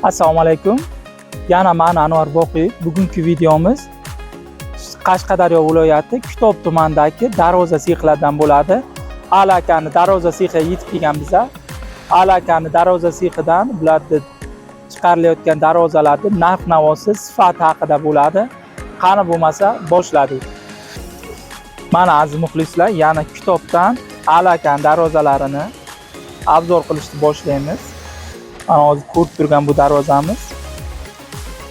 Assalomu alaykum. Yana men Anvar Boqiy. Bugungi videomiz Qashqadaryo viloyati Kitob tumanidagi darvoza sexlardan bo'ladi. Ali akani darvoza sexiga yetib kelganmiz. Ali akani darvoza sexidan bularda chiqarilayotgan darvozalarning narx-navosi, sifat haqida bo'ladi. Qani bo'lmasa boshladik. Mana aziz muxlislar, yana Kitobdan Ali akani darvozalarini obzor qilishni boshlaymiz. Mana hozir ko'rib turgan bu darvozamiz.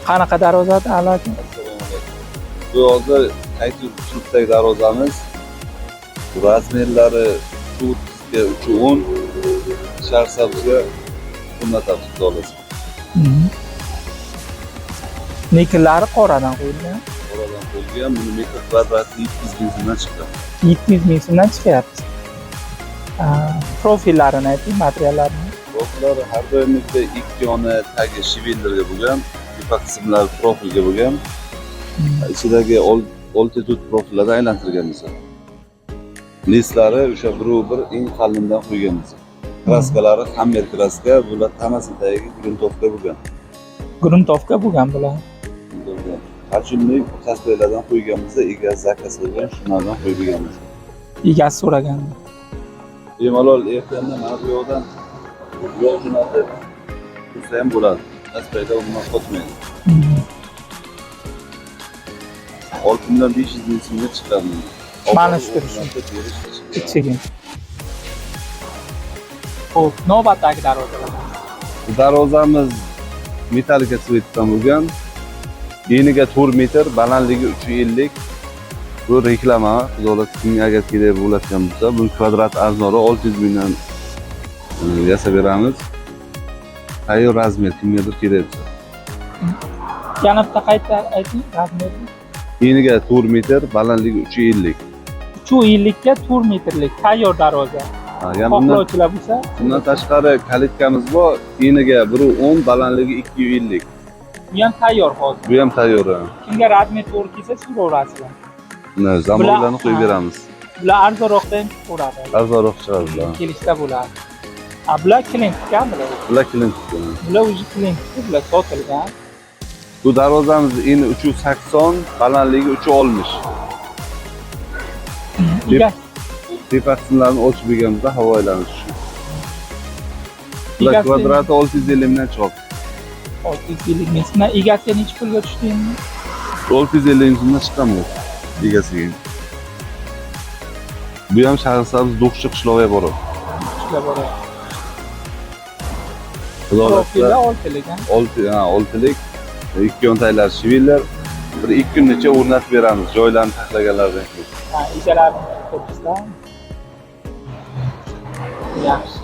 Qanaqa darvozadir Ali aka? Bu hozir qaysi uslubdagi darvozamiz. Razmerlari 310 sharsabga o'rnatamiz dolasi. Nekillari qoradan qo'yilgan. Qoradan qo'yilgan, buni metr kvadrati 700 ming so'mdan chiqqan. 700 ming so'mdan chiqyapti. Profillarini ayting, materiallarini. Profillar har doimlikda ikki yoni tagi shivellarga bo'lgan, tepa qismlari profilga bo'lgan. Ichidagi oltitud profillardan aylantirganmiz. Lislari o'sha bir eng qalindan qo'yganmiz. Kraskalari hammer kraska, bular tanasi tagiga gruntovka bo'lgan. Gruntovka bo'lgan bular. Qachonlik tasvirlardan qo'yganmizda egasi zakaz qilgan, shunlardan qo'yganmiz. Egasi so'ragan. Bemalol ertandan mana bu yoqdan yo'l jo'natib tursa ham bo'ladi. Tasvirda umuman qotmaydi. Oltindan 500 ming so'mga chiqadi. Mana shu turishim. Ichigin. Xo'p, navbatdagi darvozalar. Darvozamiz metalika tsvetdan bo'lgan. Eniga 4 metr, balandligi 350. Bu reklama, xudolar kimga agar kerak bo'ladigan bo'lsa, bu kvadrat arzonroq 600 mingdan yasab beramiz. Tayyor razmer kimgadir kerak bo'lsa. Yana bitta qayta ayting, razmerni. Eniga 4 metr, balandligi 350. 350 ga 4 metrlik tayyor darvoza. Xohlovchilar bo'lsa, bundan tashqari kalitkamiz bor. Eniga 110, balandligi 250. bu ham tayyor hozir. Bu ham tayyor. Kimga razmer to'g'ri kelsa, so'raverasizlar. Zamonlarni qo'yib beramiz. Bular arzonroqdan chiqaveradi. Arzonroq chiqadi bular. Kelishda bo'ladi. Bular klientgan bular. Bular klientgan. Bular o'zi klientga bular sotilgan. Bu darvozamiz eni 380, balandligi 360. Tepa qismlarini ochib berganimizda havo aylanish uchun. Bular kvadrati 650 mingdan chiqadi. 650 ming so'mdan egasiga necha pulga tushdi endi? 650 ming so'mdan chiqqanmi egasiga. Bu ham Shahrisabz Do'qchi qishlog'iga boradi. Qishloqqa boradi. Profillar oltilik, ikki yontaylar shivellar. Bir 2 kungacha o'rnatib beramiz, joylarni taxlaganlardan keyin. Egalarni ko'rsatsa. Yaxshi.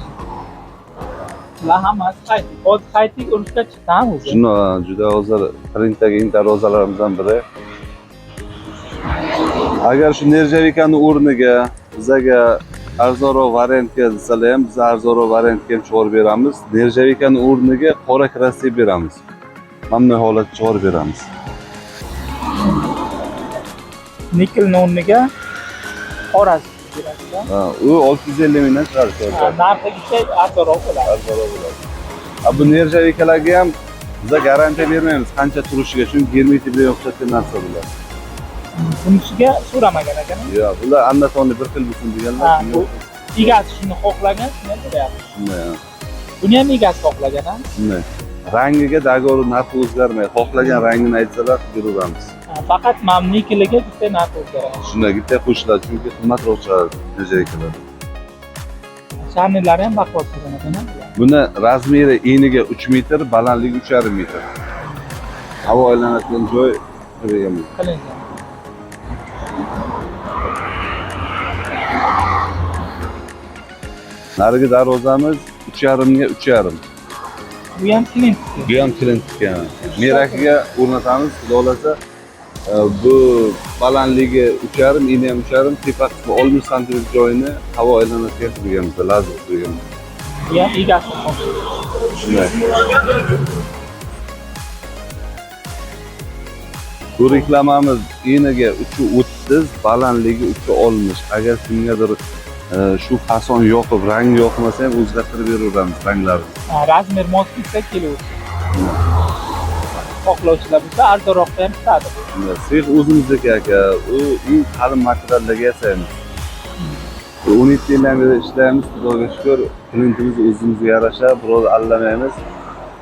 Bular hammasi qaytik. Hozir qaytik urushga chiqqan o'zi. Shuni juda hozir trenddagi eng darvozalarimizdan biri. Agar shu nerjavikani o'rniga bizaga arzonroq variantga desalar ham, biz arzonroq variantga ham chiqarib beramiz. Nerjavikani o'rniga qora krasik beramiz. Mamnun holatda chiqarib beramiz. Nikelni o'rniga qorasi berasizlar. U 650 mingdan chiqadi. Narxigacha arzonroq bo'ladi. Arzonroq bo'ladi. Bu nerjavikalarga ham biz garantiya bermaymiz qancha turishiga, chunki germetik bilan o'xshatgan narsa bular. Bunisiga so'ramagan ekan. Yo'q, bular andatonni bir xil bo'lsin deganlar. Egasi shuni xohlagan, shuni beryapti. Shunday. Buni ham egasi xohlagan, ha? Shunday. Rangiga dogovor narxi o'zgarmaydi. Xohlagan rangini aytsalar beraveramiz. Faqat mamnikiliga bitta narx o'zgaradi. Shunday bitta qo'shiladi, chunki qimmatroq chiqadi nerjavikalar. Sharnirlari ham baquvvat bo'lgan ekan. Buni razmeri eniga 3 metr, balandligi 3,5 metr. Havo aylanadigan joy qilingan. Narigi darvozamiz 3,5 ga 3,5. Bu ham klient. Bu ham klientga. Merakiga o'rnatamiz, xudoolasa. Bu balandligi 3,5, eni ham 3,5, tepa qismi 60 sm joyini havo aylanadigan qilganmiz, lazim qilganmiz. Bu ham egasi. Shunday. Bu reklamamiz eniga 330, balandligi 360. Agar kimgadir shu fason yoqib, rang yoqmasa ham o'zgartirib beraveramiz ranglarni. Razmer mos kelsa kelaversin. xohlovchilar bo'lsa arzonroqda ham chiqadi. Six o'zimizniki aka. U eng qalin materiallarga yasaymiz. 17 yildan beri ishlaymiz, Xudoga shukr. Klientimiz o'zimizga yarasha, birov allamaymiz.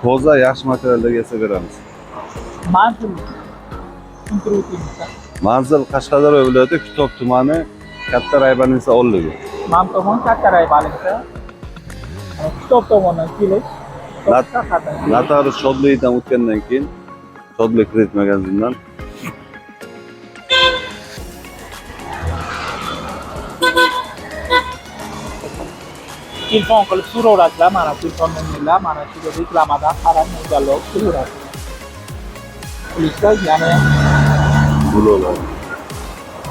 Toza, yaxshi materiallarga yasab beramiz. Manzil tushuntirib o'tingizda. Manzil Qashqadaryo viloyati Kitob tumani Katta Raybanisa olligi. Mam tomon Katta Raybanisa. Kitob tomondan kelish. Notarius Shodlikdan o'tgandan keyin Shodlik kredit magazindan telefon qilib so'raverasizlar, mana telefon nomerlar, mana shu reklamadan qarab mo'ljallab so'raverasiz. Pulsa yana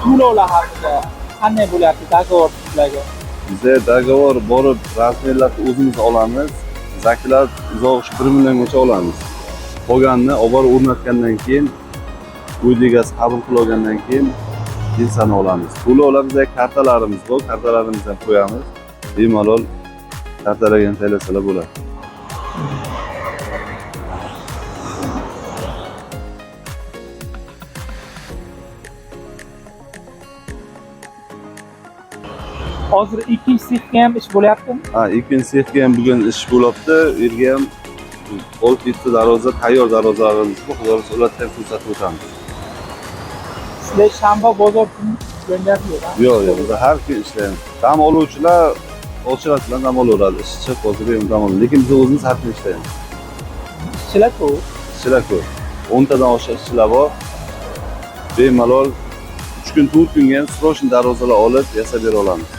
to'lovlar haqida qanday bo'lyapti dogovor sizlarga? Bizda dogovor borib, rasmiylarni o'zimiz olamiz. Zaklar uzoq 1 milliongacha olamiz. Qolganini olib borib o'rnatgandan keyin, uy egasi qabul qilib olgandan keyin insani olamiz. To'lovlar bizda kartalarimiz bor, kartalarimizni ham qo'yamiz. Bemalol kartalarga tayyorlasalar bo'ladi. Hozir ikkinchi sexga ham ish bo'lyaptimi? Ha, ikkinchi sexga ham bugun ish bo'lyapti. Yerga ham 6 darvoza, tayyor darvozalarimiz bor. Xudo xohlasa ularni ham ko'rsatib o'tamiz. Sizlar shanba bozor kuni ishlayapsizlar? Yo'q, biz har kun ishlaymiz. Dam oluvchilar ochiladi bilan dam olaveradi. Ishchi hozir ham dam oladi. Lekin biz o'zimiz har kun ishlaymiz. Ishchilar ko'p. Ishchilar ko'p. 10 tadan oshiq ishchilar bor. Bemalol 3 kun, 4 kunga ham srochniy darvozalar olib yasab bera olamiz.